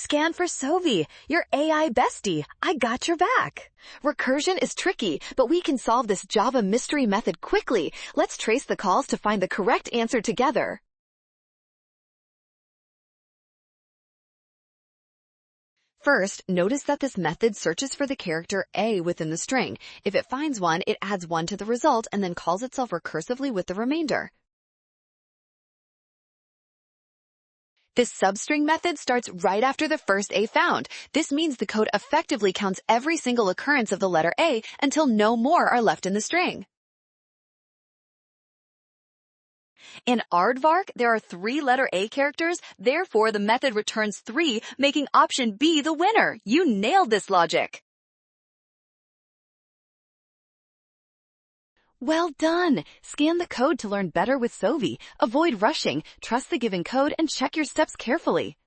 Scan for Sovi, your AI bestie. I got your back. Recursion is tricky, but we can solve this Java mystery method quickly. Let's trace the calls to find the correct answer together. First, notice that this method searches for the character A within the string. If it finds one, it adds 1 to the result and then calls itself recursively with the remainder. This substring method starts right after the first A found. This means the code effectively counts every single occurrence of the letter A until no more are left in the string. In aardvark, there are 3 letter A characters, therefore the method returns 3, making option B the winner. You nailed this logic. Well done! Scan the code to learn better with Sovi. Avoid rushing, trust the given code, and check your steps carefully.